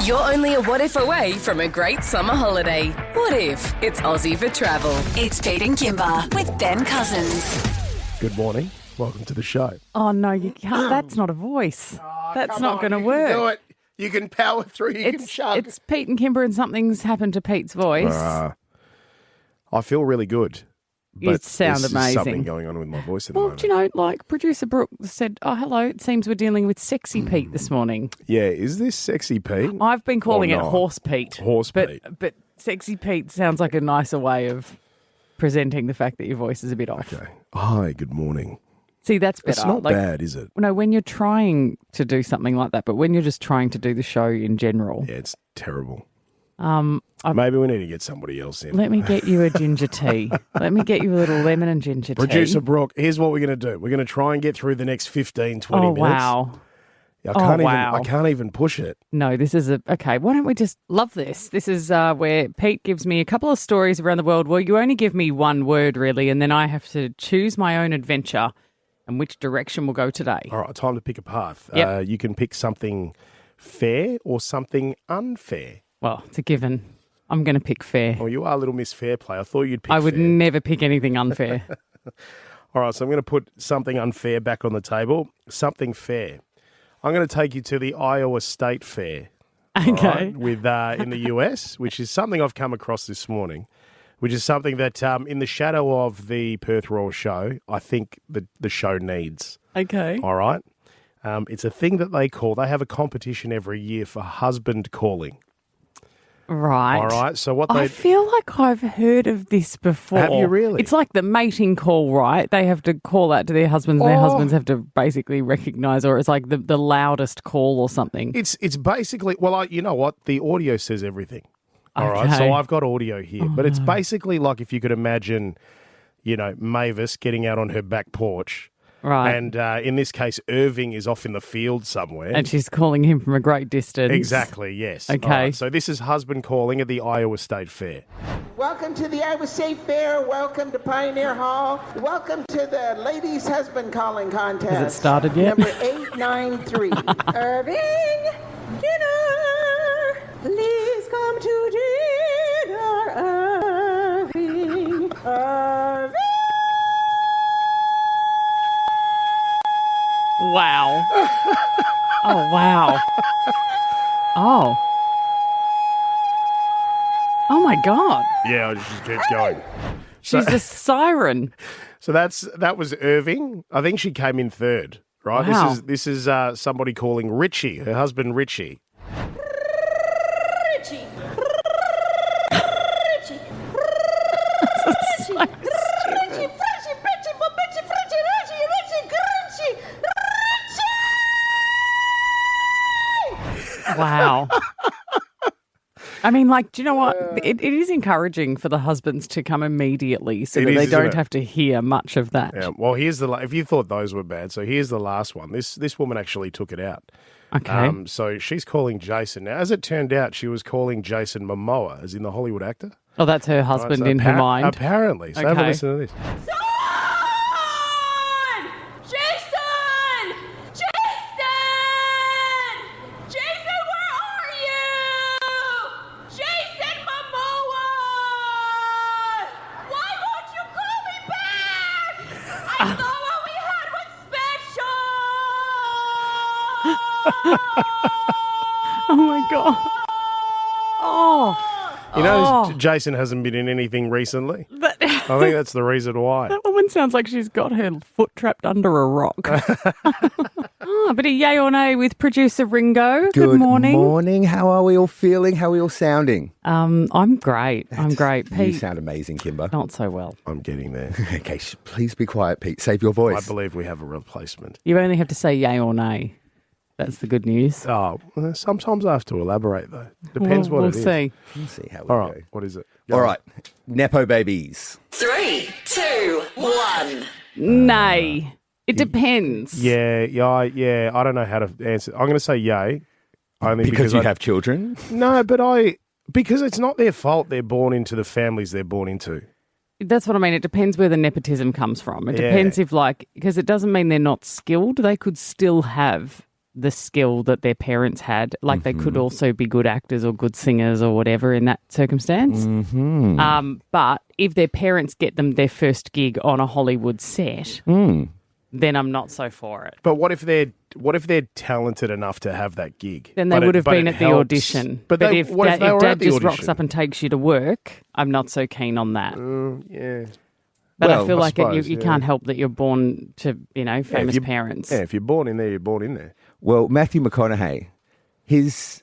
You're only a what if away from a great summer holiday. What if it's Aussie for travel? It's Pete and Kimber with Ben Cousins. Good morning. Welcome to the show. Oh, no, you can't. That's not a voice. That's not going to work. You can do it. You can power through. You can chug. It's Pete and Kimber and something's happened to Pete's voice. I feel really good. You But sound there's amazing. something going on with my voice at the Well, moment. do you know, like producer Brooke said, oh, hello, it seems we're dealing with sexy Pete this morning. Yeah, is this sexy Pete? I've been calling Or it not? horse Pete. Horse Pete. But sexy Pete sounds like a nicer way of presenting the fact that your voice is a bit off. Okay. Hi, good morning. See, that's better. It's not bad, is it? No, when you're trying to do something like that, but when you're just trying to do the show in general. Yeah, it's terrible. Maybe we need to get somebody else in. Let me get you a ginger tea. Let me get you a little lemon and ginger tea. Producer Brooke, here's what we're going to do. We're going to try and get through the next 15, 20 minutes. Wow. I can't even push it. No, this is okay, why don't we just love this? This is where Pete gives me a couple of stories around the world. Well, you only give me one word, really, and then I have to choose my own adventure and which direction we'll go today. All right, time to pick a path. Yep. You can pick something fair or something unfair. Well, it's a given. I'm going to pick fair. Oh, you are a little Miss Fair Play. I thought you'd pick I would fair. never pick anything unfair. All right, so I'm going to put something unfair back on the table. Something fair. I'm going to take you to the Iowa State Fair. Okay. All right, with in the US, which is something I've come across this morning, which is something that in the shadow of the Perth Royal Show, I think the show needs. Okay. All right. It's a thing that they have a competition every year for husband calling. Right. All right. So what I feel like I've heard of this before. Have you really? It's like the mating call, right? They have to call out to their husbands. And their husbands have to basically recognise, or it's like the loudest call or something. It's basically, well, you know what? The audio says everything. All right. So I've got audio here, but it's basically like if you could imagine, Mavis getting out on her back porch. Right. And in this case, Irving is off in the field somewhere. And she's calling him from a great distance. Exactly, yes. Okay. All right, so this is husband calling at the Iowa State Fair. Welcome to the Iowa State Fair. Welcome to Pioneer Hall. Welcome to the Ladies Husband Calling Contest. Has it started yet? Number 893. Irving, dinner. Please come to dinner, Irving. Irving. Wow. Oh, wow. Oh. Oh, my God. Yeah, it just keeps going. She's a siren. So that was Irving. I think she came in third, right? Wow. This is somebody calling Richie, her husband Richie. Richie. Richie. Wow. I mean, like, do you know what? It is encouraging for the husbands to come immediately so that they don't have to hear much of that. Yeah. Well, here's if you thought those were bad, so here's the last one. This woman actually took it out. Okay. So she's calling Jason. Now, as it turned out, she was calling Jason Momoa, as in the Hollywood actor. Oh, that's her husband So in her mind. Apparently. So have a Okay. listen to this. Jason, where are you? Jason Momoa! Why won't you call me back? I thought what we had was special! Oh, my God. Oh. You know, Jason hasn't been in anything recently. I think that's the reason why. That woman sounds like she's got her foot trapped under a rock. But a yay or nay with producer Ringo. Good morning. Good morning. How are we all feeling? How are we all sounding? I'm great. I'm great. You Pete, sound amazing, Kimber. not so well. I'm getting there. Okay, please be quiet, Pete. Save your voice. I believe we have a replacement. You only have to say yay or nay. That's the good news. Oh, well, sometimes I have to elaborate, though. Depends we'll what it is. see. Let's see how we All go. right, what is it? All right. Nepo babies. 3, 2, 1. Nay. It depends. Yeah. I don't know how to answer. I'm going to say yay. Only Because you I- have children? No, but because it's not their fault they're born into the families they're born into. That's what I mean. It depends where the nepotism comes from. It Yeah. depends if, because it doesn't mean they're not skilled. They could still have the skill that their parents had. Like they could also be good actors or good singers or whatever in that circumstance. But if their parents get them their first gig on a Hollywood set, then I'm not so for it. But what if they're talented enough to have that gig? Then they would have been at the audition. But if dad just rocks audition? up and takes you to work, I'm not so keen on that. Yeah. But Well, I feel I like suppose, you can't help that you're born to, famous parents. Yeah, if you're born in there, you're born in there. Well, Matthew McConaughey, he's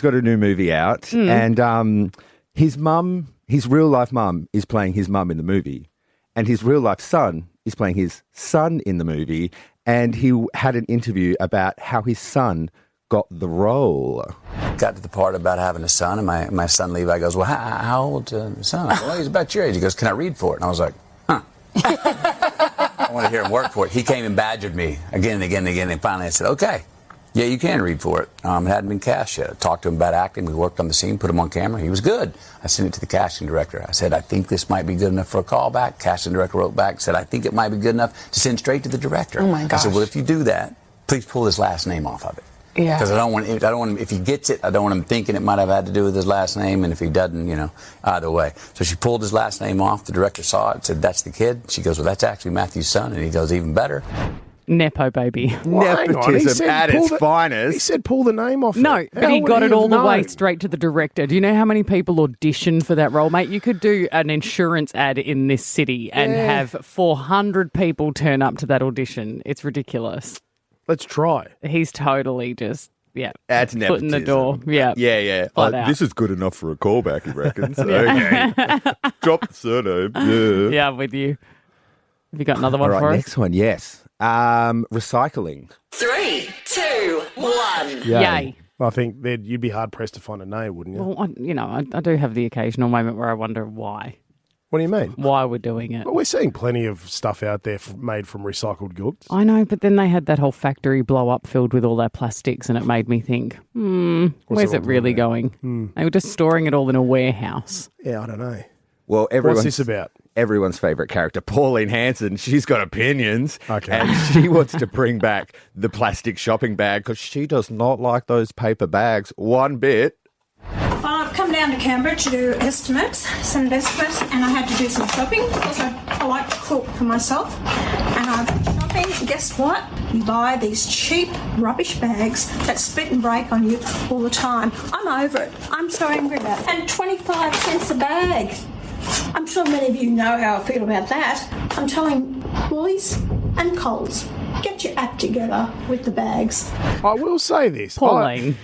got a new movie out, and his real life mum is playing his mum in the movie, and his real life son is playing his son in the movie, and he had an interview about how his son got the role. Got to the part about having a son, and my son Levi goes, well, how old son? I go, well, he's about your age. He goes, can I read for it? And I was like, huh. I want to hear him work for it. He came and badgered me again and again and again, and finally I said, okay, yeah, you can read for it. It hadn't been cast yet. I talked to him about acting. We worked on the scene, put him on camera. He was good. I sent it to the casting director. I said, I think this might be good enough for a callback. Casting director wrote back, said, I think it might be good enough to send straight to the director. Oh, my I gosh. said, well, if you do that, please pull his last name off of it. Yeah. Because I don't want him, if he gets it, I don't want him thinking it might have had to do with his last name, and if he doesn't, either way. So she pulled his last name off. The director saw it, said, that's the kid. She goes, well, that's actually Matthew's son. And he goes, even better. Nepo baby. Well, hang on, he Nepotism said at pull its He finest. said pull the name off. No, it. but How he would got it have all the way known? straight to the director. Do you know how many people audition for that role, mate? You could do an insurance ad in this city and have 400 people turn up to that audition. It's ridiculous. Let's try. He's totally just, That's foot in the nepotism. door. Yeah. Yeah. Flat out. This is good enough for a callback, he reckons. Okay. Drop the surname. Yeah. Yeah, I'm with you. Have you got another one All right, for us? next one, yes. Recycling. 3, 2, 1. Yay. I think you'd be hard pressed to find a name, wouldn't you? Well, I do have the occasional moment where I wonder why. What do you mean? Why we're doing it. Well, we're seeing plenty of stuff out there made from recycled goods. I know, but then they had that whole factory blow up filled with all their plastics, and it made me think, where's it really going? They were just storing it all in a warehouse. Yeah, I don't know. Well, What's this about? Everyone's favourite character, Pauline Hanson. She's got opinions. Okay. And she wants to bring back the plastic shopping bag because she does not like those paper bags one bit. Well, I've come down to Canberra to do some estimates, and I had to do some shopping because I like to cook for myself. And I'm shopping. Guess what? You buy these cheap rubbish bags that split and break on you all the time. I'm over it. I'm so angry about it. And 25 cents a bag. I'm sure many of you know how I feel about that. I'm telling Woolies and Coles, get your act together with the bags. I will say this. Pauline.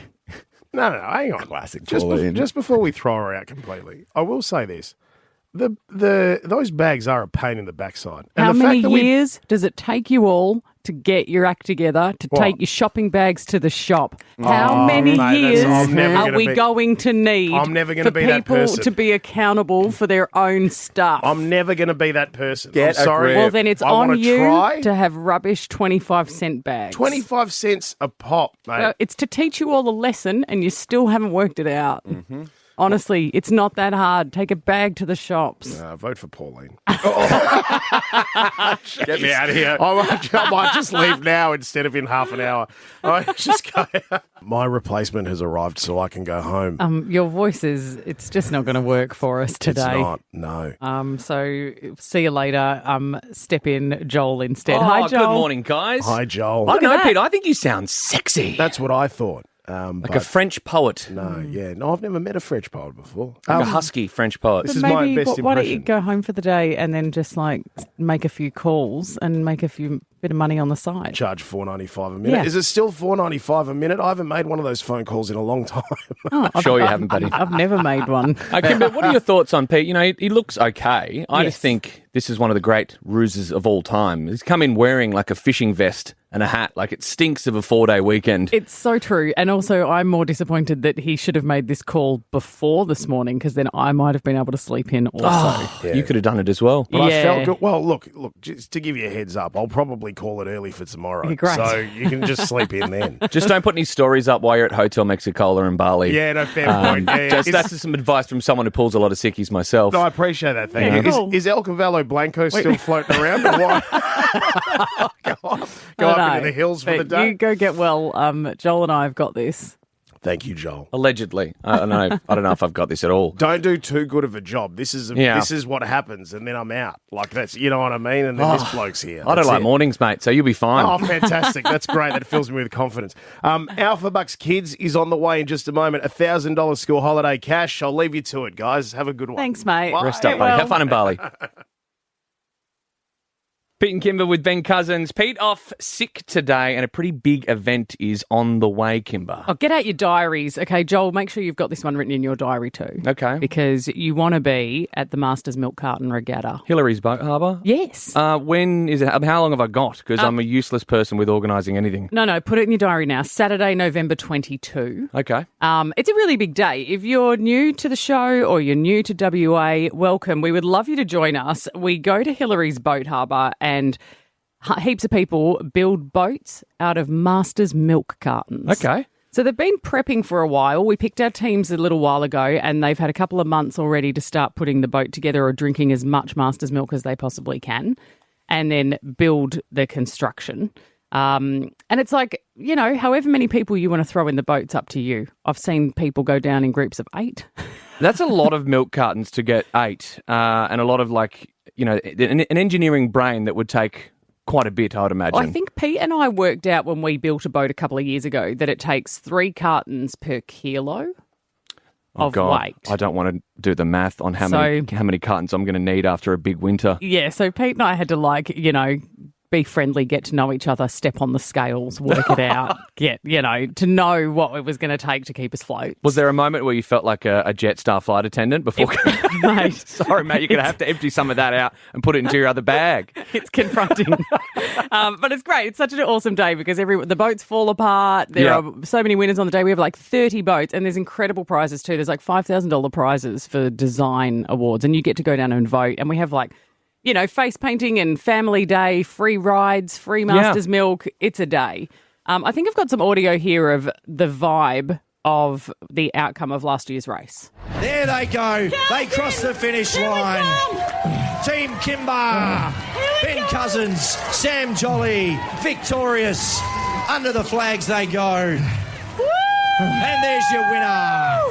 No, hang on. Classic Just, Pauline. just before we throw her out completely, I will say this. Those bags are a pain in the backside. And How the fact many that years does it take you all to get your act together, to take your shopping bags to the shop? How many mate, years I'm never are gonna we be- going to need I'm never gonna for be that people person. to be accountable for their own stuff? I'm never going to be that person. Get I'm sorry. a grip. Well, then it's I on wanna you try. to have rubbish 25-cent bags. 25 cents a pop, mate. It's to teach you all a lesson, and you still haven't worked it out. Mm-hmm. Honestly, it's not that hard. Take a bag to the shops. Vote for Pauline. Get me out of here. I might just leave now instead of in half an hour. I just go. My replacement has arrived, so I can go home. Your voice it's just not going to work for us today. It's not. No. So see you later. Step in Joel instead. Oh, Hi, Joel. good morning, guys. Hi, Joel. I don't know, at that. Pete. I think you sound sexy. That's what I thought. like but a French poet. No, I've never met a French poet before. Like a husky French poet. This But is my maybe, best why don't you impression. go home for the day and then just like make a few calls and make a few bit of money on the side? Charge $4.95 a minute. Yeah. Is it still $4.95 a minute? I haven't made one of those phone calls in a long time. Sure you haven't, buddy. I've never made one. Kimber, what are your thoughts on Pete? You know, he looks okay. I Yes. just think this is one of the great ruses of all time. He's come in wearing like a fishing vest and a hat. Like it stinks of a 4-day weekend. It's so true. And also, I'm more disappointed that he should have made this call before this morning because then I might have been able to sleep in also. You could have done it as well. But I Yeah. felt good. Well, look, just to give you a heads up, I'll probably call it early for tomorrow. Yeah, great. So you can just sleep in then. Just don't put any stories up while you're at Hotel Mexicola in Bali. Yeah, no, fair point. Yeah, Just It's- that's some advice from someone who pulls a lot of sickies myself. No, I appreciate that. Thank Yeah, you. cool. Is El Cavallo Blanco still floating around or what? Go on. But, into the hills for the But day. you go get well. Joel and I have got this. Thank you, Joel. Allegedly. I don't know if I've got this at all. Don't do too good of a job. This is what happens, and then I'm out. Like that's, you know what I mean? And then this bloke's here. I don't like mornings, mate, so you'll be fine. Oh, fantastic. That's great. That fills me with confidence. Alpha Bucks Kids is on the way in just a moment. $1,000 school holiday cash. I'll leave you to it, guys. Have a good one. Thanks, mate. Bye. Rest up, buddy. Have fun in Bali. Pete and Kimber with Ben Cousins. Pete off sick today, and a pretty big event is on the way, Kimber. Oh, get out your diaries. Okay, Joel, make sure you've got this one written in your diary too. Okay. Because you want to be at the Masters Milk Carton Regatta. Hillary's Boat Harbour? Yes. When is it? How long have I got? Because I'm a useless person with organising anything. No, put it in your diary now. Saturday, November 22. Okay. It's a really big day. If you're new to the show or you're new to WA, welcome. We would love you to join us. We go to Hillary's Boat Harbour and heaps of people build boats out of Masters milk cartons. Okay. So they've been prepping for a while. We picked our teams a little while ago and they've had a couple of months already to start putting the boat together or drinking as much Masters milk as they possibly can and then build the construction. And it's like, you know, however many people you want to throw in the boat's up to you. I've seen people go down in groups of 8. That's a lot of milk cartons to get 8 and a lot of an engineering brain that would take quite a bit, I would imagine. I think Pete and I worked out when we built a boat a couple of years ago that it takes 3 cartons per kilo of weight. I don't want to do the math on how many cartons I'm going to need after a big winter. Yeah, so Pete and I had to be friendly, get to know each other, step on the scales, work it out, to know what it was going to take to keep us afloat. Was there a moment where you felt like a Jetstar flight attendant before? Mate. Sorry, mate, you're going to have to empty some of that out and put it into your other bag. It's confronting. But it's great. It's such an awesome day because the boats fall apart. There are so many winners on the day. We have like 30 boats and there's incredible prizes too. There's like $5,000 prizes for design awards and you get to go down and vote. And we have face painting and family day, free rides, free Masters milk. It's a day. I think I've got some audio here of the vibe of the outcome of last year's race. There they go. They cross the finish line. Team Kimber, Ben Cousins, Sam Jolly, victorious. Under the flags they go. And there's your winner.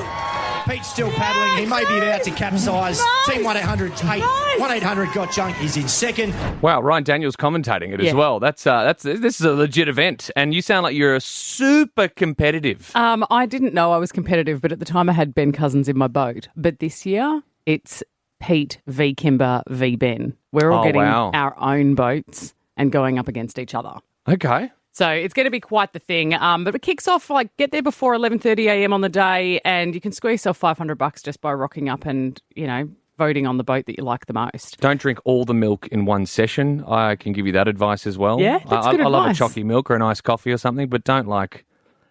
Pete's still paddling. He may be about to capsize. Team 1-800 Got Junk is in second. Wow, Ryan Daniels commentating it as well. This is a legit event, and you sound like you're super competitive. I didn't know I was competitive, but at the time I had Ben Cousins in my boat. But this year it's Pete v Kimber v Ben. We're all getting our own boats and going up against each other. Okay. So it's going to be quite the thing. But it kicks off, get there before 11:30 a.m. on the day and you can score yourself $500 just by rocking up and, voting on the boat that you like the most. Don't drink all the milk in one session. I can give you that advice as well. Yeah, that's good advice. I love a chalky milk or an iced coffee or something, but don't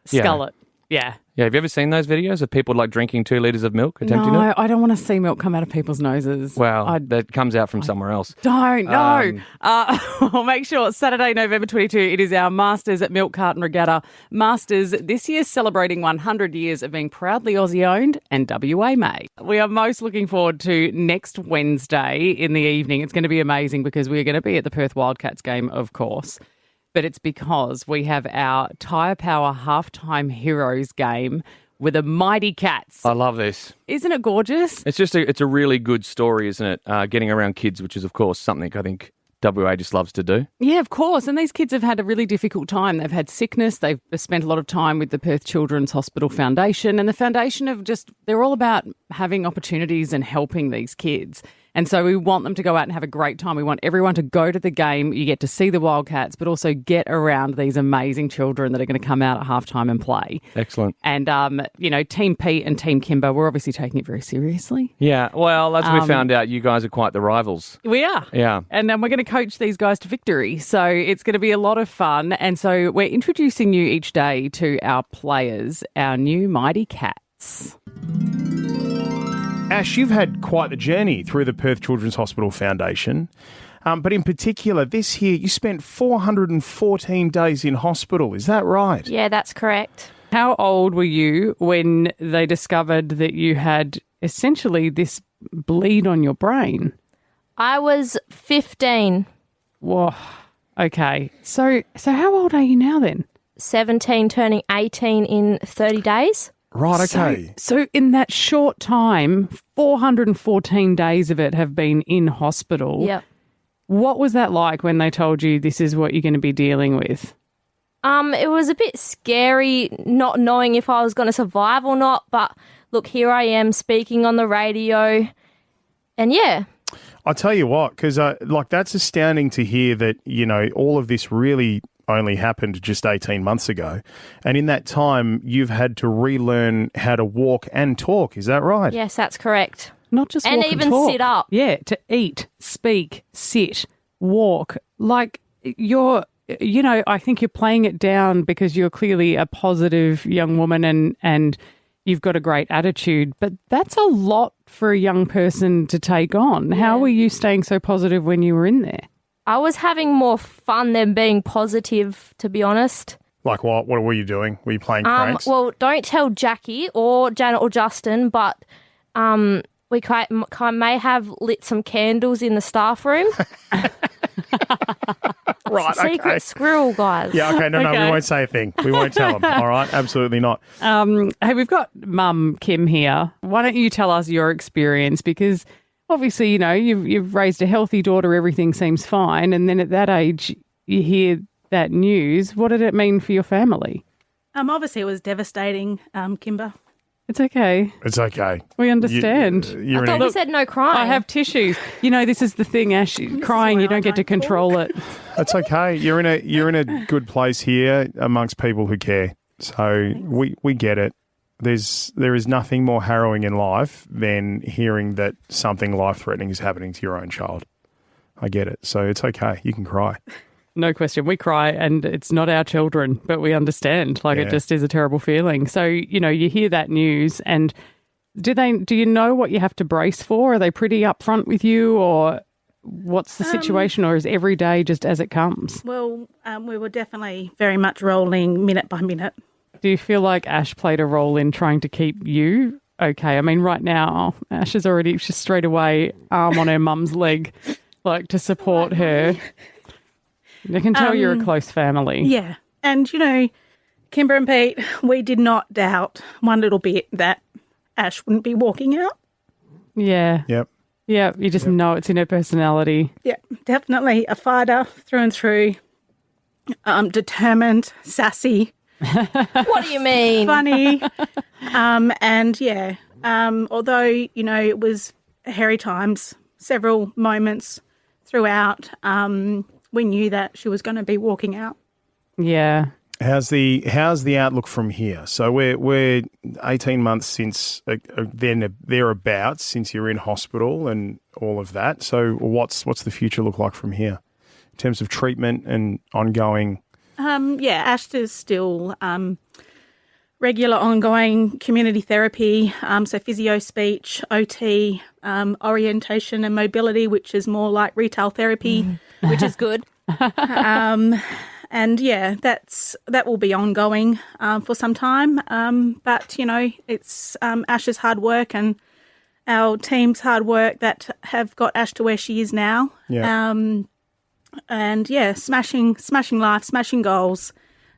Scull it. Yeah. Yeah, have you ever seen those videos of people drinking 2 litres of milk, attempting it? No, I don't want to see milk come out of people's noses. Well, that comes out from somewhere else. Don't, no. We'll make sure Saturday, November 22, it is our Masters at Milk Carton Regatta. Masters this year celebrating 100 years of being proudly Aussie-owned and WA made. We are most looking forward to next Wednesday in the evening. It's going to be amazing because we're going to be at the Perth Wildcats game, of course. But it's because we have our Tyre Power Halftime Heroes game with the Mighty Cats. I love this. Isn't it gorgeous? It's just it's a really good story, isn't it? Getting around kids, which is, of course, something I think WA just loves to do. Yeah, of course. And these kids have had a really difficult time. They've had sickness. They've spent a lot of time with the Perth Children's Hospital Foundation. And the foundation they're all about having opportunities and helping these kids. And so we want them to go out and have a great time. We want everyone to go to the game. You get to see the Wildcats, but also get around these amazing children that are going to come out at halftime and play. Excellent. And, Team Pete and Team Kimber, we're obviously taking it very seriously. Yeah. Well, as we found out, you guys are quite the rivals. We are. Yeah. And we're going to coach these guys to victory. So it's going to be a lot of fun. And so we're introducing you each day to our players, our new Mighty Cats. Ash, you've had quite the journey through the Perth Children's Hospital Foundation. But in particular, this year, you spent 414 days in hospital. Is that right? Yeah, that's correct. How old were you when they discovered that you had essentially this bleed on your brain? I was 15. Whoa. Okay. So how old are you now then? 17, turning 18 in 30 days. Right, okay. So in that short time, 414 days of it have been in hospital. Yep. What was that like when they told you this is what you're going to be dealing with? It was a bit scary not knowing if I was going to survive or not, but look, here I am speaking on the radio, and yeah. I tell you what, because that's astounding to hear that, all of this really only happened just 18 months ago. And in that time, you've had to relearn how to walk and talk. Is that right? Yes, that's correct. Not just and walk even and talk. sit up. Yeah, to eat, speak, sit, walk. Like I think you're playing it down because you're clearly a positive young woman and you've got a great attitude, but that's a lot for a young person to take on. Yeah. How were you staying so positive when you were in there? I was having more fun than being positive, to be honest. Like what? What were you doing? Were you playing pranks? Well, don't tell Jackie or Janet or Justin, but we may have lit some candles in the staff room. Right, Secret squirrel, guys. Yeah, okay, no, we won't say a thing. We won't tell them, all right? Absolutely not. Hey, we've got Mum Kim here. Why don't you tell us your experience? Because obviously, you've raised a healthy daughter, everything seems fine, and then at that age, you hear that news. What did it mean for your family? Obviously, it was devastating, Kimber. It's okay. It's okay. We understand. I thought we said no crying. I have tissues. This is the thing, Ash. Crying, you don't get to control it. It's okay. You're in a good place here amongst people who care. So we get it. There is nothing more harrowing in life than hearing that something life-threatening is happening to your own child. I get it. So it's okay. You can cry. No question. We cry and it's not our children, but we understand. It just is a terrible feeling. So, you hear that news and do you know what you have to brace for? Are they pretty upfront with you or what's the situation or is every day just as it comes? Well, we were definitely very much rolling minute by minute. Do you feel like Ash played a role in trying to keep you okay? I mean, right now, Ash is already just straight away arm on her mum's leg, to support her. I can tell you're a close family. Yeah. And, Kimber and Pete, we did not doubt one little bit that Ash wouldn't be walking out. Yeah. Yep. Yeah, you just know it's in her personality. Yeah, definitely a fighter through and through, determined, sassy. What do you mean? Funny. And, yeah, although, it was hairy times, several moments throughout, we knew that she was going to be walking out. Yeah. How's the outlook from here? So we're 18 months since then thereabouts since you're in hospital and all of that. So what's the future look like from here in terms of treatment and ongoing? Ash is still regular ongoing community therapy, so physio, speech, OT, orientation and mobility, which is more like retail therapy. Which is good. And yeah, that will be ongoing for some time. But it's Ash's hard work and our team's hard work that have got Ash to where she is now. Yeah. And yeah, smashing life, smashing goals.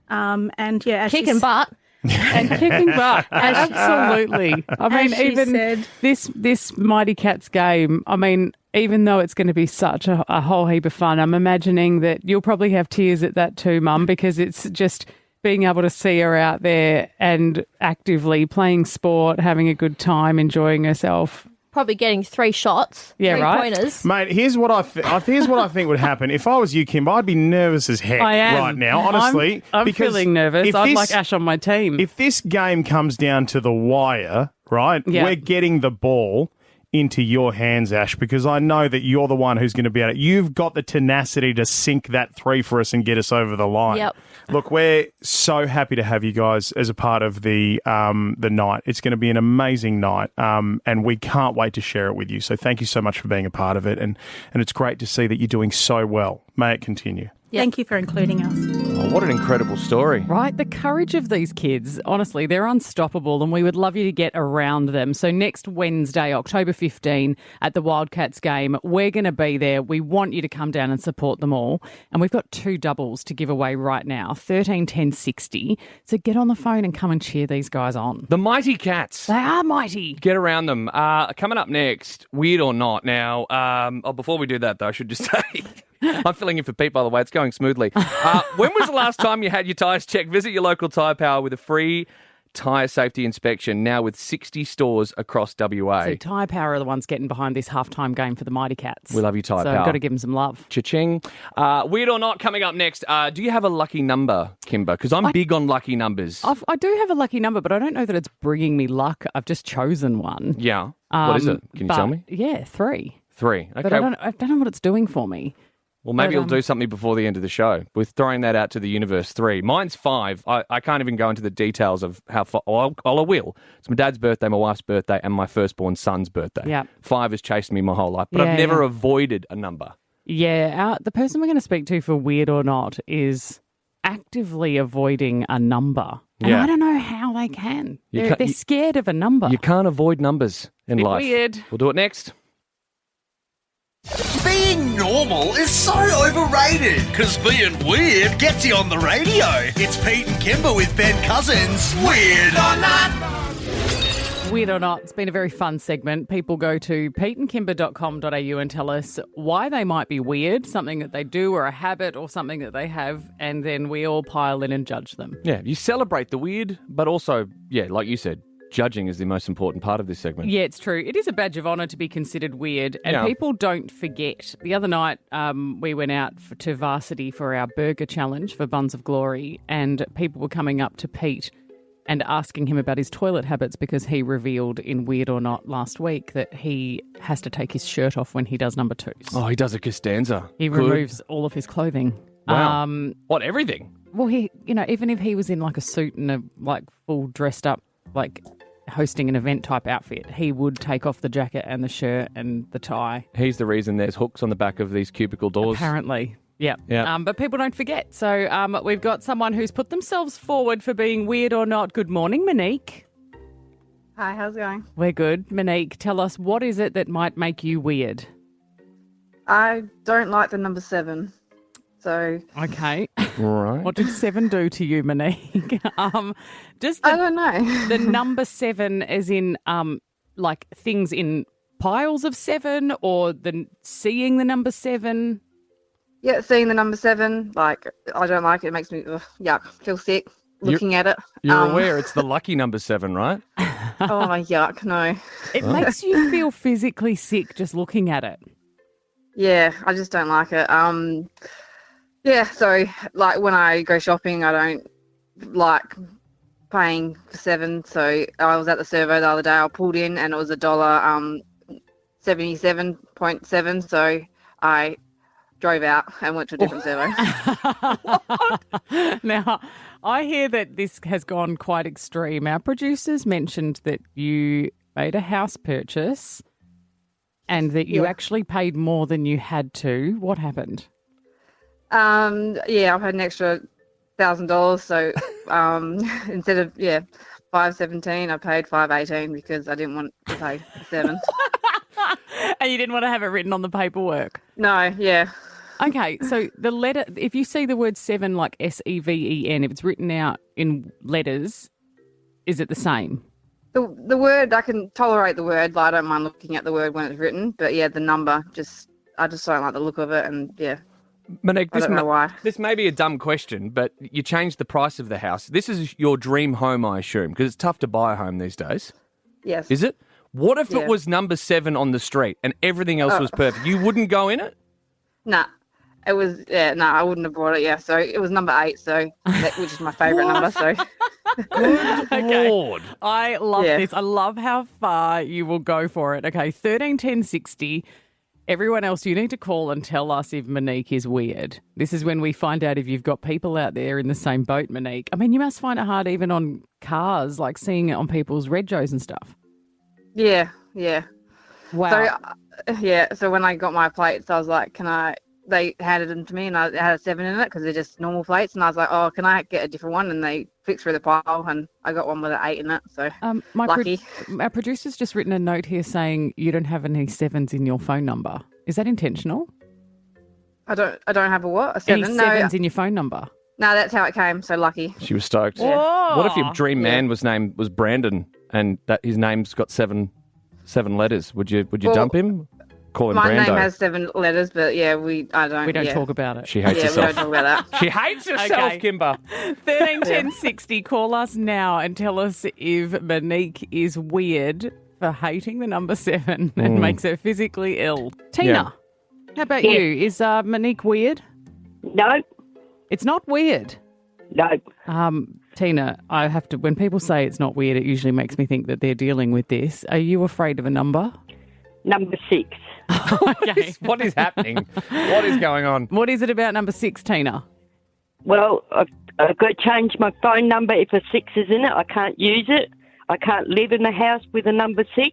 And yeah, kicking butt. And kicking butt. Absolutely. I mean, even this Mighty Cats game, I mean, even though it's going to be such a whole heap of fun, I'm imagining that you'll probably have tears at that too, Mum, because it's just being able to see her out there and actively playing sport, having a good time, enjoying herself. Probably getting 3 shots. Yeah, 3 right. pointers. Mate, here's what I think would happen. If I was you, Kim, I'd be nervous as heck right now, honestly. I'm feeling nervous. I'd like Ash on my team. If this game comes down to the wire, right, we're getting the ball into your hands, Ash, because I know that you're the one who's going to be able to. You've got the tenacity to sink that 3 for us and get us over the line. Yep. Look, we're so happy to have you guys as a part of the night. It's going to be an amazing night, and we can't wait to share it with you. So thank you so much for being a part of it, and it's great to see that you're doing so well. May it continue. Thank you for including us. What an incredible story. Right, the courage of these kids, honestly, they're unstoppable and we would love you to get around them. So next Wednesday, October 15, at the Wildcats game, we're going to be there. We want you to come down and support them all. And we've got 2 doubles to give away right now, 13, 10, 60. So get on the phone and come and cheer these guys on. The Mighty Cats. They are mighty. Get around them. Coming up next, Weird or Not. Now, before we do that, though, I should just say... I'm filling in for Pete, by the way. It's going smoothly. When was the last time you had your tyres checked? Visit your local tyre power with a free tyre safety inspection, now with 60 stores across WA. So Tyre Power are the ones getting behind this halftime game for the Mighty Cats. We love you, Tyre Power. So I've got to give them some love. Cha-ching. Weird or Not coming up next. Do you have a lucky number, Kimber? Because I'm big on lucky numbers. I do have a lucky number, but I don't know that it's bringing me luck. I've just chosen one. Yeah. What is it? Can you tell me? Yeah, 3. 3. Okay. But I don't know what it's doing for me. Well, maybe you'll do something before the end of the show. We're throwing that out to the universe. 3. Mine's 5. I can't even go into the details of how far. I will. It's my dad's birthday, my wife's birthday, and my firstborn son's birthday. Yeah. 5 has chased me my whole life, but I've never avoided a number. Yeah. The person we're going to speak to for Weird or Not is actively avoiding a number. And I don't know how they can. They're scared of a number. You can't avoid numbers in life. Weird. We'll do it next. Being normal is so overrated because being weird gets you on the radio. It's Pete and Kimber with Ben Cousins. Weird or Not? Weird or Not, it's been a very fun segment. People go to peteandkimber.com.au and tell us why they might be weird, something that they do or a habit or something that they have, and then we all pile in and judge them. Yeah, you celebrate the weird, but also, like you said, judging is the most important part of this segment. Yeah, it's true. It is a badge of honour to be considered weird, and people don't forget. The other night, we went out to Varsity for our burger challenge for Buns of Glory, and people were coming up to Pete and asking him about his toilet habits because he revealed in Weird or Not last week that he has to take his shirt off when he does number 2s. Oh, he does a Costanza. He removes all of his clothing. Wow. What, everything? Well, even if he was in like a suit and a full dressed up, hosting an event type outfit, he would take off the jacket and the shirt and the tie. He's the reason there's hooks on the back of these cubicle doors. Apparently. Yeah. Yeah. But people don't forget. So we've got someone who's put themselves forward for being weird or not. Good morning, Monique. Hi, how's it going? We're good. Monique, tell us, what is it that might make you weird? I don't like the number 7. So okay. Right. What did 7 do to you, Monique? I don't know. The number 7 as in things in piles of 7 or seeing the number 7? Yeah, seeing the number 7, I don't like it. It makes me yuck, feel sick looking at it. You're aware it's the lucky number 7, right? Oh, yuck, no. It makes you feel physically sick just looking at it. Yeah, I just don't like it. Yeah, so when I go shopping, I don't like paying for 7. So I was at the servo the other day. I pulled in and it was $1.77.7. So I drove out and went to a different servo. Now, I hear that this has gone quite extreme. Our producers mentioned that you made a house purchase and that you actually paid more than you had to. What happened? I've had an extra $1,000, so instead of $517, I paid $518 because I didn't want to pay 7. And you didn't want to have it written on the paperwork? No, yeah. Okay, so the letter, if you see the word 7 like SEVEN, if it's written out in letters, is it the same? The word, I can tolerate the word, but I don't mind looking at the word when it's written. But the number, I just don't like the look of it, and Monique, I don't know why. This may be a dumb question, but you changed the price of the house. This is your dream home, I assume, because it's tough to buy a home these days. Yes. Is it? What if it was number 7 on the street and everything else was perfect? You wouldn't go in it? Nah. It was, I wouldn't have bought it, So it was number 8, which is my favourite number, so. Okay. Lord. I love this. I love how far you will go for it. Okay, 13 10 60. Everyone else, you need to call and tell us if Monique is weird. This is when we find out if you've got people out there in the same boat, Monique. I mean, you must find it hard even on cars, seeing it on people's regos and stuff. Yeah. Wow. So, so when I got my plates, I was like, can I they handed them to me, and I had a 7 in it because they're just normal plates. And I was like, "Oh, can I get a different one?" And they flicked through the pile, and I got one with an 8 in it. So lucky. Our producer's just written a note here saying you don't have any 7s in your phone number. Is that intentional? I don't have a what? A 7? Any 7s in your phone number? No, that's how it came. So lucky. She was stoked. Whoa. What if your dream man was Brandon and that his name's got seven letters? Would you dump him? Call him My Brando. name has 7 letters, but yeah, we don't talk about it. She hates we herself. don't talk about that. She hates herself, Okay. Kimber. 131060. Call us now and tell us if Monique is weird for hating the number 7 and makes her physically ill. Tina, how about Yeah. you? Is Monique weird? No. It's not weird. No. Tina, I have to. When people say it's not weird, it usually makes me think that they're dealing with this. Are you afraid of a number? Number 6. Okay. What is happening? What is going on? What is it about number 6, Tina? Well, I've got to change my phone number if a 6 is in it. I can't use it. I can't live in the house with a number 6.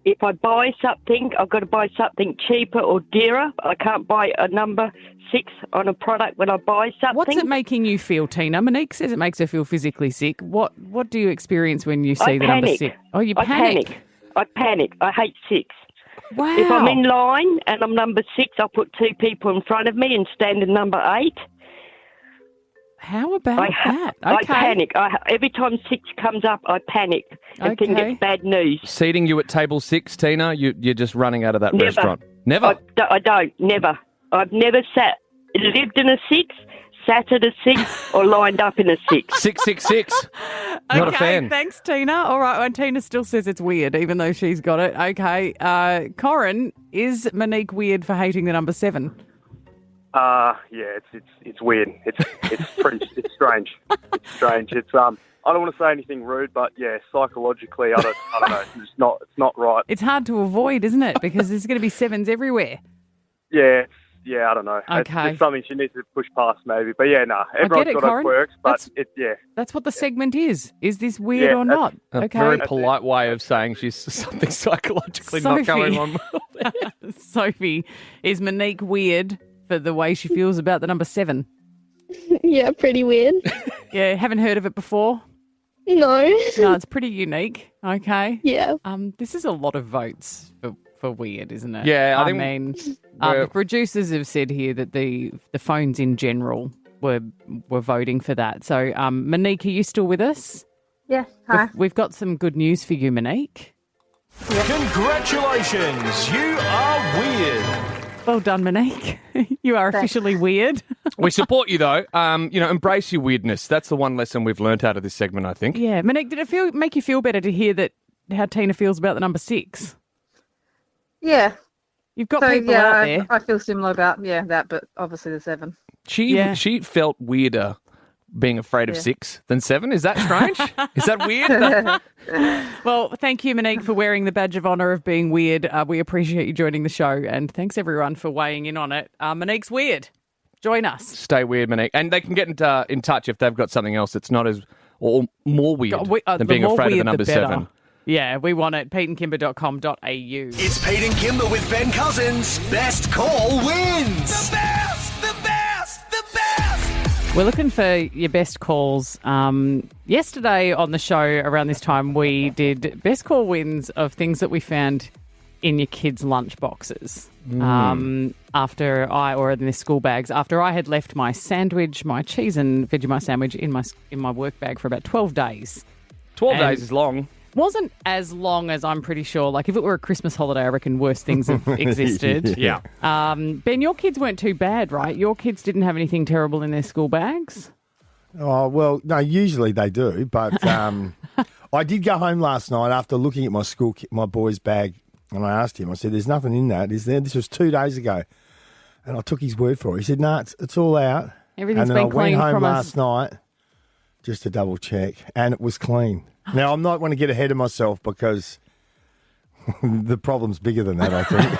If I buy something, I've got to buy something cheaper or dearer. I can't buy a number 6 on a product when I buy something. What's it making you feel, Tina? Monique says it makes her feel physically sick. What do you experience when you see the number 6? Oh, you panic. I panic. I hate 6. Wow. If I'm in line and I'm number 6, I'll put 2 people in front of me and stand in number 8. How about that? I Okay. panic. Every time 6 comes up, I panic and think it's bad news. Seating you at table 6, Tina, you're just running out of that Never. restaurant. Never? I don't. Never. I've never lived in a 6, sat at a 6, or lined up in a 6. 666. Not a fan. Thanks, Tina. All right, and Tina still says it's weird, even though she's got it. Okay. Corin, is Monique weird for hating the number 7? Yeah, it's weird. It's strange. It's strange. It's I don't want to say anything rude, but yeah, psychologically, I don't know. It's not right. It's hard to avoid, isn't it? Because there's going to be 7s everywhere. Yeah, I don't know. Okay. It's something she needs to push past, maybe. But yeah, everyone's got Corin. her quirks, but yeah. That's what the segment is. Is this weird or not? A very polite way of saying she's something psychologically not going on. Sophie, is Monique weird for the way she feels about the number 7? Yeah, pretty weird. Yeah, haven't heard of it before? No. No, it's pretty unique. Okay. Yeah. This is a lot of votes for weird, isn't it? Yeah, I think mean, the producers have said here that the phones in general were voting for that. So, Monique, are you still with us? Yes. Hi. We've got some good news for you, Monique. Congratulations, you are weird. Well done, Monique. You are officially weird. We support you, though. Embrace your weirdness. That's the one lesson we've learnt out of this segment, I think. Yeah. Monique, did it make you feel better to hear that how Tina feels about the number 6? Yeah. You've got people out there. I feel similar about that, but obviously the 7. She felt weirder being afraid of 6 than 7. Is that strange? Is that weird? Well, thank you, Monique, for wearing the badge of honour of being weird. We appreciate you joining the show, and thanks everyone for weighing in on it. Monique's weird. Join us. Stay weird, Monique. And they can get in touch if they've got something else that's not as or more weird than being afraid of the number 7. Yeah, we want it. PeteandKimber.com.au. It's Pete and Kimber with Ben Cousins. Best call wins. The best, the best, the best. We're looking for your best calls. Yesterday on the show around this time, we did best call wins of things that we found in your kids' lunch boxes. After in their school bags, after I had left my sandwich, my cheese and Vegemite sandwich in my work bag for about 12 days. 12 days is long. Wasn't as long as I'm pretty sure. Like, if it were a Christmas holiday, I reckon worse things have existed. Yeah. Ben, your kids weren't too bad, right? Your kids didn't have anything terrible in their school bags? Oh, well, no, usually they do. But I did go home last night after looking at my boy's bag, and I asked him, I said, there's nothing in that, is there? This was 2 days ago. And I took his word for it. He said, no, it's all out. Everything's been clean. And then I went home last night just to double check, and it was clean. Now, I'm not going to get ahead of myself because The problem's bigger than that, I think.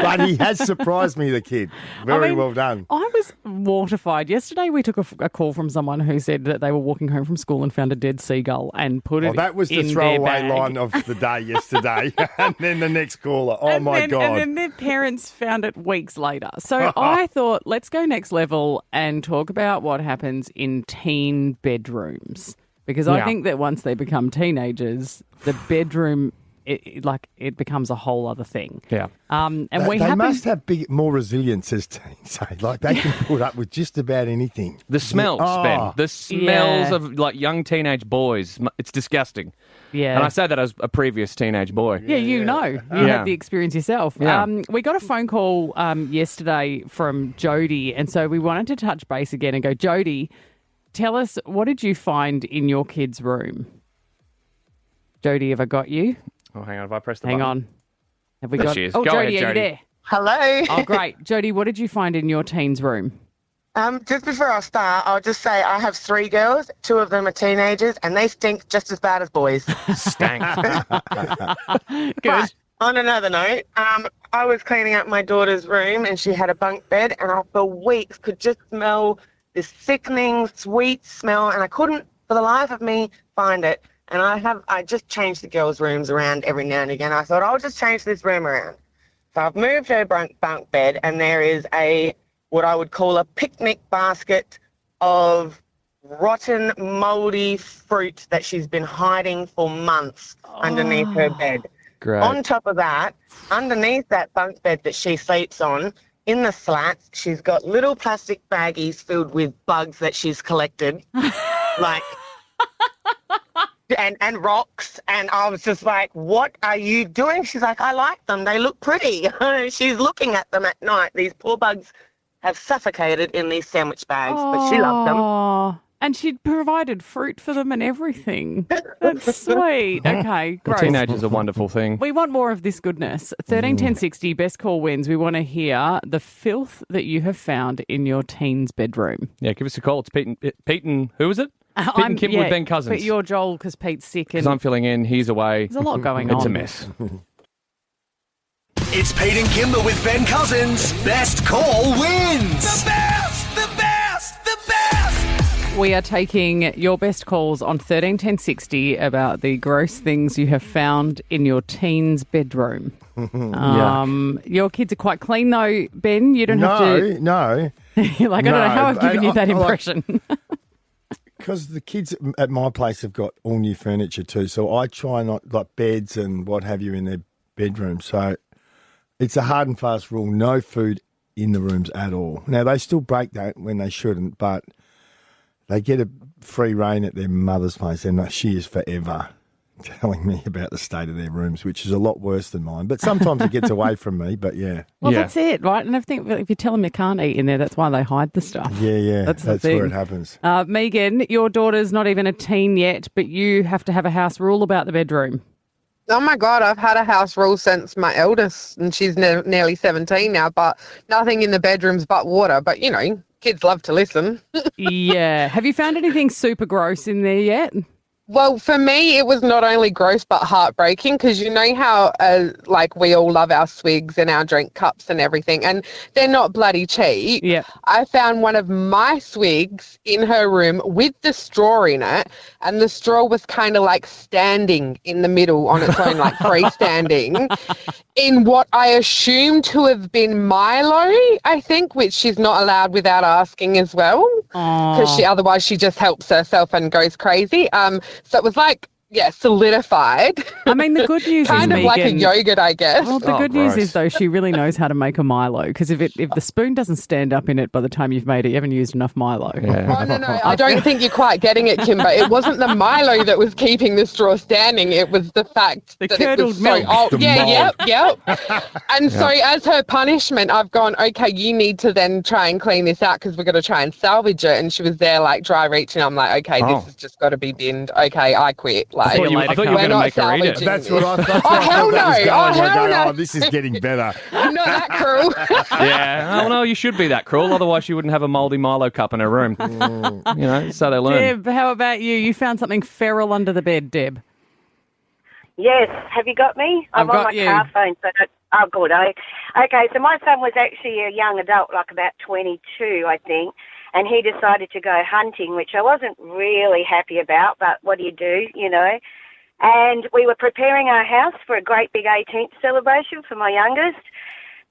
But he has surprised me, the kid. Very well done. I was mortified. Yesterday we took a call from someone who said that they were walking home from school and found a dead seagull and put it That was the in their throwaway bag. line of the day yesterday. And then the next caller. Oh, my God. And then their parents found it weeks later. So I thought, let's go next level and talk about what happens in teen bedrooms. Because I think that once they become teenagers, the bedroom, it becomes a whole other thing. Yeah. And they must have more resilience as teens. Like they can put up with just about anything. The smells, Ben. The smells of like young teenage boys. It's disgusting. Yeah. And I say that as a previous teenage boy. Yeah, you know. You had the experience yourself. Yeah. We got a phone call yesterday from Jody, and so we wanted to touch base again and go, Jody, tell us, what did you find in your kid's room? Jody, have I got you? Oh, hang on. Have I pressed the Hang button? on. Have we There got? she is. Oh, Go Jody, ahead, are you Jody. there? Hello. Oh, great. Jody, what did you find in your teen's room? Just before I start, I'll just say I have 3 girls. 2 of them are teenagers, and they stink just as bad as boys. Stank. Good. But on another note, I was cleaning up my daughter's room, and she had a bunk bed, and I for weeks could just smell this sickening, sweet smell, and I couldn't, for the life of me, find it. And I just changed the girls' rooms around every now and again. I thought, I'll just change this room around. So I've moved her bunk bed, and there is what I would call a picnic basket of rotten, mouldy fruit that she's been hiding for months underneath her bed. Great. On top of that, underneath that bunk bed that she sleeps on, in the slats, she's got little plastic baggies filled with bugs that she's collected, like, and rocks. And I was just like, what are you doing? She's like, I like them. They look pretty. She's looking at them at night. These poor bugs have suffocated in these sandwich bags, but she loved them. Oh, and she'd provided fruit for them and everything. That's sweet. Okay, Well, gross. teenage is a wonderful thing. We want more of this goodness. 131060, best call wins. We want to hear the filth that you have found in your teen's bedroom. Yeah, give us a call. It's Pete and who is it? Pete and Kim with Ben Cousins. But you're Joel because Pete's sick. Because I'm filling in. He's away. There's a lot going on. It's a mess. It's Pete and Kimber with Ben Cousins. Best call wins. The best, the best, the best. We are taking your best calls on 131060 about the gross things you have found in your teen's bedroom. Your kids are quite clean though, Ben. You don't have to. No. You're like, I don't know how I've given you that impression. Because the kids at my place have got all new furniture too, so I try not, like beds and what have you in their bedroom. So it's a hard and fast rule, no food in the rooms at all. Now, they still break that when they shouldn't, but they get a free rein at their mother's place, and she is forever telling me about the state of their rooms, which is a lot worse than mine. But sometimes it gets away from me, but yeah. Well, that's it, right? And I think if you tell them you can't eat in there, that's why they hide the stuff. Yeah. That's That's the where thing. it happens. Megan, your daughter's not even a teen yet, but you have to have a house rule about the bedroom. Oh my God, I've had a house rule since my eldest, and she's nearly 17 now, but nothing in the bedrooms but water. But, you know, kids love to listen. Yeah. Have you found anything super gross in there yet? Well, for me, it was not only gross but heartbreaking, because you know how, like, we all love our swigs and our drink cups and everything, and they're not bloody cheap. Yeah. I found one of my swigs in her room with the straw in it, and the straw was kind of like standing in the middle on its own, like freestanding, in what I assume to have been Milo, I think, which she's not allowed without asking as well, because otherwise she just helps herself and goes crazy. So it was like, solidified. I mean, the good news kind is, of like a Megan, yogurt, I guess. Well, the good news is, though, she really knows how to make a Milo, because if the spoon doesn't stand up in it by the time you've made it, you haven't used enough Milo. Oh, no, I don't think you're quite getting it, Kimber. It wasn't the Milo that was keeping the straw standing. It was the fact that it curdled was so milk. old. The Yep. And so Yep. as her punishment, I've gone, okay, you need to then try and clean this out because we've got to try and salvage it. And she was there like dry reaching. I'm like, okay, this has just got to be binned. Okay, I quit. Like, I thought you were going to make her eat it. That's what I thought. Oh, hell no. Oh, hell no. Oh, this is getting better. I'm not that cruel. Yeah. Oh, no, you should be that cruel. Otherwise, she wouldn't have a mouldy Milo cup in her room. You know, so they learn. Deb, how about you? You found something feral under the bed, Deb. Yes. Have you got me? I've I'm on got my you. car phone. Oh, good. Okay, so my son was actually a young adult, like about 22, I think, and he decided to go hunting, which I wasn't really happy about, but what do, you know? And we were preparing our house for a great big 18th celebration for my youngest,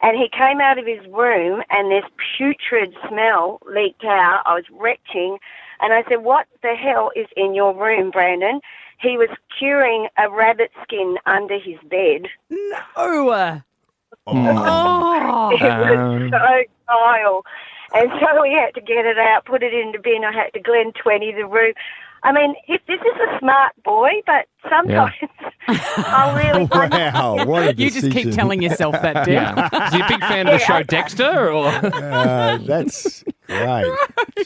and he came out of his room and this putrid smell leaked out. I was retching, and I said, "What the hell is in your room, Brandon?" He was curing a rabbit skin under his bed. No. Oh. It was so vile. And so we had to get it out, put it in the bin. I had to Glen 20 the room. I mean, this is a smart boy, but sometimes I really want Wow, what a You just keep decision. telling yourself that, Deb. Yeah. Is he a big fan of the show Dexter? Or That's great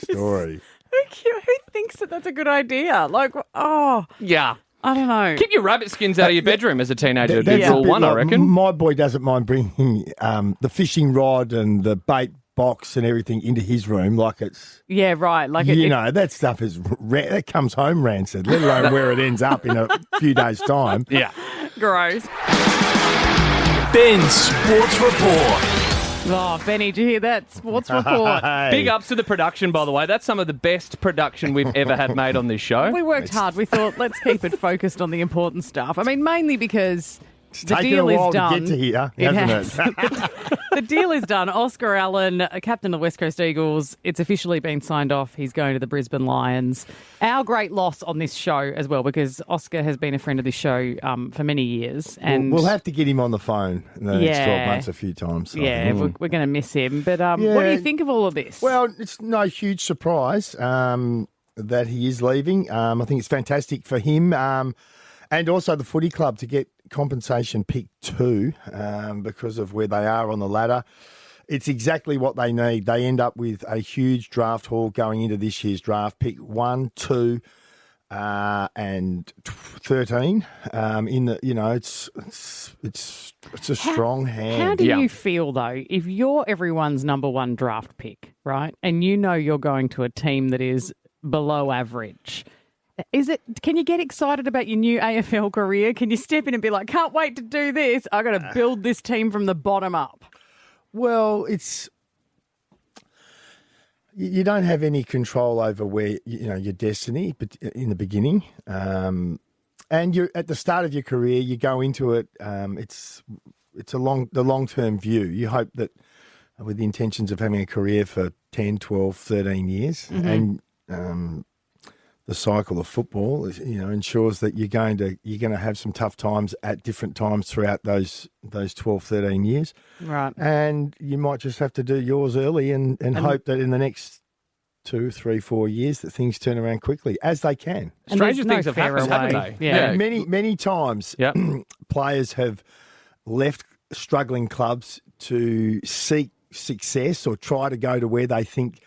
story. Who thinks that that's a good idea? Like, oh, yeah. I don't know. Keep your rabbit skins out of your bedroom as a teenager. That's That's a rule bit one, I like- reckon. My boy doesn't mind bringing the fishing rod and the bait box and everything into his room like it's, Yeah, right. Like you know, that stuff is, that comes home rancid, let alone where it ends up in a few days' time. Yeah. Gross. Ben's Sports Report. Oh, Benny, did you hear that? Sports report. Big ups to the production, by the way. That's some of the best production we've ever had made on this show. We worked hard. We thought, let's keep it focused on the important stuff. I mean, mainly because the taken deal a while is done. to get to here, hasn't it? The deal is done. Oscar Allen, captain of the West Coast Eagles, it's officially been signed off. He's going to the Brisbane Lions. Our great loss on this show as well, because Oscar has been a friend of this show for many years. And We'll have to get him on the phone in the next 12 months a few times. So. Yeah, we're going to miss him. But what do you think of all of this? Well, it's no huge surprise that he is leaving. I think it's fantastic for him and also the footy club to get compensation pick 2 because of where they are on the ladder. It's exactly what they need. They end up with a huge draft haul going into this year's draft. Pick 1, 2, and 13. In the, you know, it's a strong hand. How do you feel, though, if you're everyone's number one draft pick, right, and you know you're going to a team that is below average? Can you get excited about your new AFL career? Can you step in and be like, can't wait to do this? I've got to build this team from the bottom up. Well, you don't have any control over where, you know, your destiny, but in the beginning, and you're at the start of your career, you go into it. It's the long-term view. You hope that with the intentions of having a career for 10, 12, 13 years, and the cycle of football, you know, ensures that you're going to have some tough times at different times throughout those 12, 13 years. Right. And you might just have to do yours early and hope that in the next 2, 3, 4 years that things turn around quickly, as they can. And Stranger things have fair happened, way. haven't they? Yeah. Many times players have left struggling clubs to seek success or try to go to where they think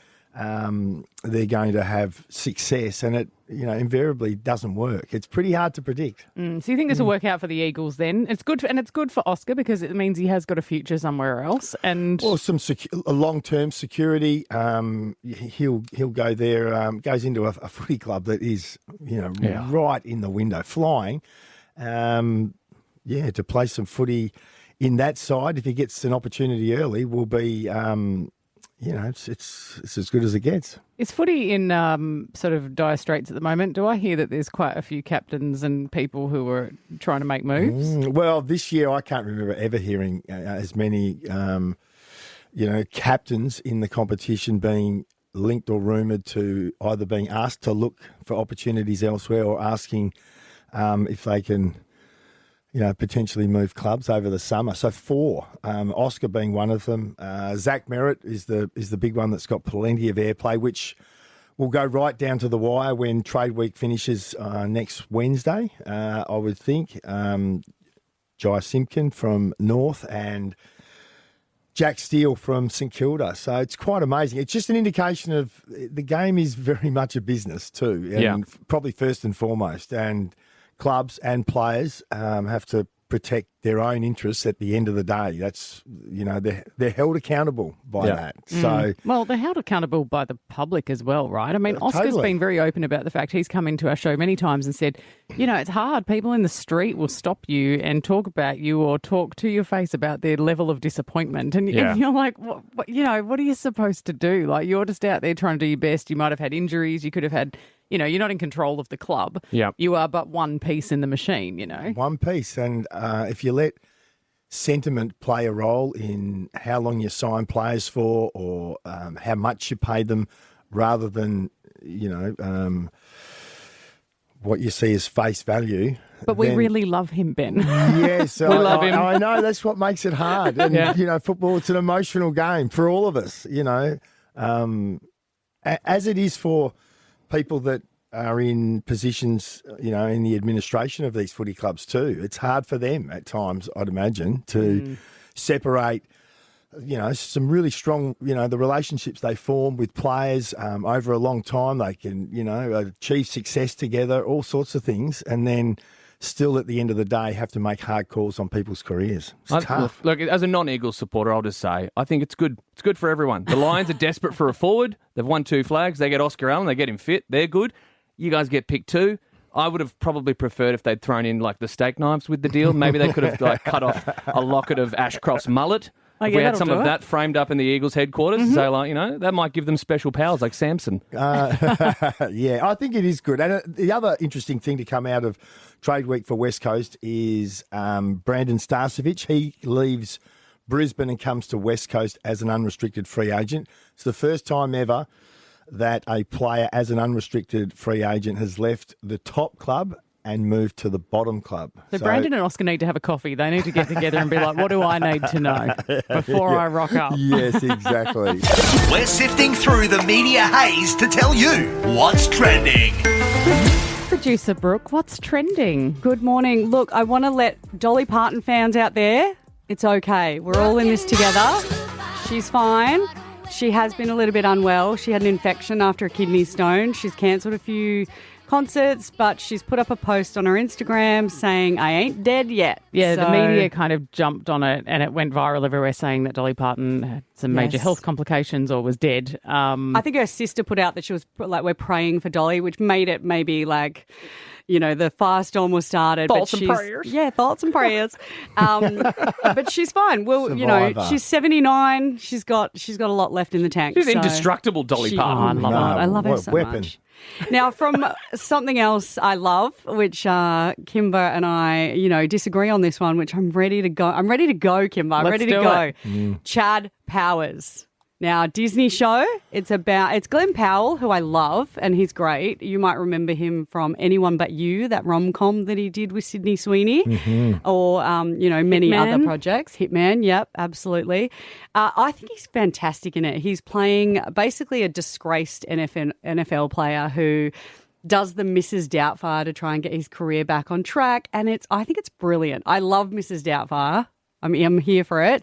they're going to have success, and it, you know, invariably doesn't work. It's pretty hard to predict. So you think this will work out for the Eagles then? It's good, and it's good for Oscar because it means he has got a future somewhere else. And some a long-term security. He'll go there. Goes into a footy club that is, you know, right in the window, flying. To play some footy in that side, if he gets an opportunity early, will be. You know, it's as good as it gets. is footy in sort of dire straits at the moment? Do I hear that there's quite a few captains and people who are trying to make moves? Well, this year I can't remember ever hearing as many, captains in the competition being linked or rumoured to either being asked to look for opportunities elsewhere or asking if they can, potentially move clubs over the summer. So 4, Oscar being one of them. Zach Merritt is the big one that's got plenty of airplay, which will go right down to the wire when trade week finishes next Wednesday, I would think. Jai Simpkin from North and Jack Steele from St Kilda. So it's quite amazing. It's just an indication of the game is very much a business too, and probably first and foremost. And clubs and players have to protect their own interests at the end of the day. That's, they're held accountable by that. So, well, they're held accountable by the public as well, right? I mean, Oscar's totally. been very open about the fact he's come into our show many times and said, it's hard. People in the street will stop you and talk about you or talk to your face about their level of disappointment. And you're like, what are you supposed to do? Like, you're just out there trying to do your best. You might have had injuries. You could have had, you're not in control of the club. Yep. You are but one piece in the machine, One piece. And if you let sentiment play a role in how long you sign players for or how much you pay them rather than, what you see as face value. But we really love him, Ben. Yes. We love him. I know. That's what makes it hard. And, football, it's an emotional game for all of us, as it is for people that are in positions, in the administration of these footy clubs too. It's hard for them at times, I'd imagine, to separate, some really strong, the relationships they form with players over a long time. They can, achieve success together, all sorts of things, and then still at the end of the day have to make hard calls on people's careers. It's tough. Look, as a non-Eagles supporter, I'll just say, I think it's good. It's good for everyone. The Lions are desperate for a forward. They've won 2 flags. They get Oscar Allen. They get him fit. They're good. You guys get picked 2. I would have probably preferred if they'd thrown in like the steak knives with the deal. Maybe they could have cut off a locket of Ashcroft's mullet. If we had some of that framed up in the Eagles headquarters, so that might give them special powers like Samson. I think it is good. And the other interesting thing to come out of Trade Week for West Coast is Brandon Starcevich. He leaves Brisbane and comes to West Coast as an unrestricted free agent. It's the first time ever that a player as an unrestricted free agent has left the top club and moved to the bottom club. So Brandon and Oscar need to have a coffee. They need to get together and be like, what do I need to know before I rock up? Yes, exactly. We're sifting through the media haze to tell you what's trending. Producer Brooke, what's trending? Good morning. Look, I want to let Dolly Parton fans out there, it's okay. We're all in this together. She's fine. She has been a little bit unwell. She had an infection after a kidney stone. She's cancelled a few concerts, but she's put up a post on her Instagram saying, I ain't dead yet. Yeah, So- the media kind of jumped on it and it went viral everywhere saying that Dolly Parton had some major Yes. health complications or was dead. I think her sister put out that she was like, we're praying for Dolly, which made it maybe like, the firestorm was started. Thoughts but and she's, prayers. Yeah, thoughts and prayers. But she's fine. Well, Survivor. she's 79. She's got a lot left in the tank. She's so- indestructible, Dolly Parton. Oh, I love her what a so weapon. much. Now, from something else I love, which Kimber and I, disagree on this one, which I'm ready to go. I'm ready to go, Kimber. I'm Let's ready to do go. it. Chad Powers. Now, Disney show. It's Glenn Powell, who I love, and he's great. You might remember him from Anyone But You, that rom-com that he did with Sydney Sweeney, or many Hitman. other projects. Hitman, yep, absolutely. I think he's fantastic in it. He's playing basically a disgraced NFL player who does the Mrs. Doubtfire to try and get his career back on track, and I think it's brilliant. I love Mrs. Doubtfire. I'm here for it.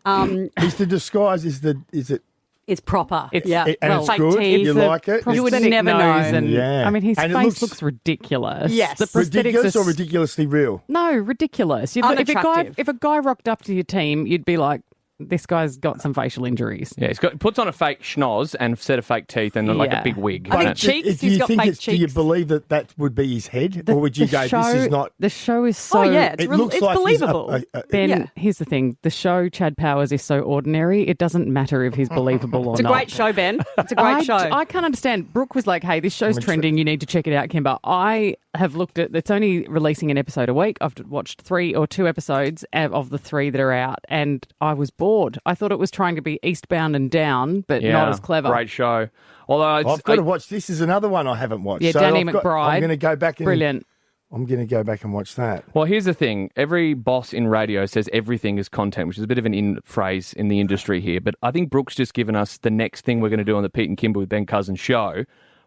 Is the disguise, is it? It's proper. It's- yeah. And it's fake good? teeth. You like it? You would Prosthetic never know. nose and, Yeah. I mean, his And it face looks- looks ridiculous. Yes. The prosthetics Ridiculous are or ridiculously real? No, ridiculous. If Unattractive. a guy rocked up to your team, you'd be like, this guy's got some facial injuries. Yeah, puts on a fake schnoz and a set of fake teeth and like a Yeah. big wig. I think And cheeks. Do He's you got think fake do you cheeks. believe that would be his head? Or would you go, this is not... The show is so... Oh yeah, it's, It looks it's like he's believable. Ben, Yeah. here's the thing. The show, Chad Powers, is so ordinary, it doesn't matter if he's believable or It's a not. great show, Ben. It's a great show. I can't understand. Brooke was like, hey, this show's trending. You need to check it out, Kimber. I have looked at... It's only releasing an episode a week. I've watched 3 or 2 episodes of the 3 that are out, and I was bored. I thought it was trying to be Eastbound and Down, but not as clever. Great show. Although I've got to watch. This is another one I haven't watched. Yeah, So Danny I'm McBride. going to go back and... Brilliant. I'm going to go back and watch that. Well, here's the thing. Every boss in radio says everything is content, which is a bit of an in phrase in the industry here. But I think Brooke's just given us the next thing we're going to do on the Pete and Kimber with Ben Cousins show.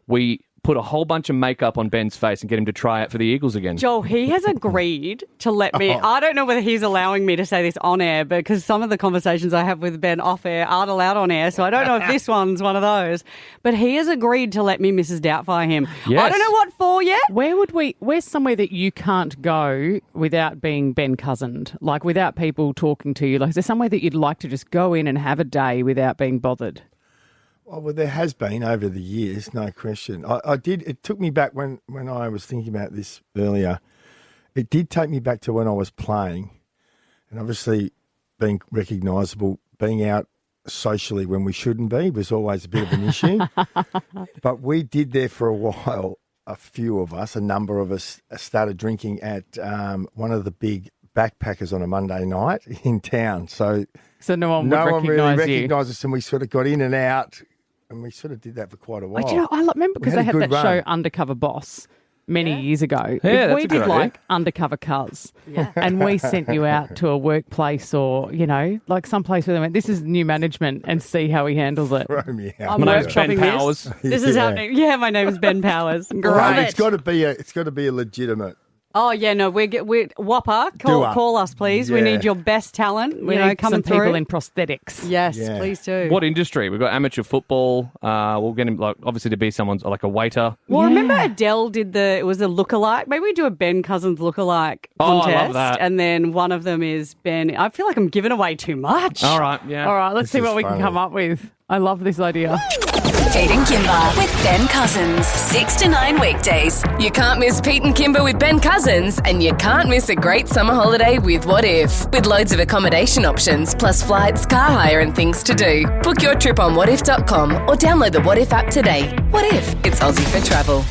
We put a whole bunch of makeup on Ben's face and get him to try out for the Eagles again. Joel, he has agreed to let me. I don't know whether he's allowing me to say this on air because some of the conversations I have with Ben off air aren't allowed on air. So I don't know if this one's one of those. But he has agreed to let me Mrs. Doubtfire him. Yes. I don't know what for yet. Where's somewhere that you can't go without being Ben cousined? Like without people talking to you? Like is there somewhere that you'd like to just go in and have a day without being bothered? Well, there has been over the years, no question. I did. It took me back when I was thinking about this earlier. It did take me back to when I was playing, and obviously being recognisable, being out socially when we shouldn't be was always a bit of an issue. But we did there for a while. A few of us, a number of us, started drinking at one of the big backpackers on a Monday night in town. So no one would really recognise you. recognised us, and we sort of got in and out. And we sort of did that for quite a while. Do you know, I remember because they had that show Undercover Boss many years ago. If we did like Undercover Cuz and we sent you out to a workplace or, like someplace where they went, this is new management and see how he handles it. Throw me out. I'm My name's Ben workshopping Powers. This is happening. Yeah, my name is Ben Powers. Right, it's got to be a legitimate. Oh, yeah, no, we're Whopper, call us, please. We need your best talent. We need coming some people through. in prosthetics. Yes, please do. What industry? We've got amateur football. We'll get him, obviously to be someone's like a waiter. Well, remember Adele did it was a lookalike. Maybe we do a Ben Cousins lookalike contest. I love that. And then one of them is Ben. I feel like I'm giving away too much. All right, yeah. All right, let's see what we can come up with. I love this idea. Pete and Kimber with Ben Cousins. 6 to 9 weekdays. You can't miss Pete and Kimber with Ben Cousins, and you can't miss a great summer holiday with What If. With loads of accommodation options, plus flights, car hire, and things to do. Book your trip on whatif.com or download the What If app today. What if? It's Aussie for travel.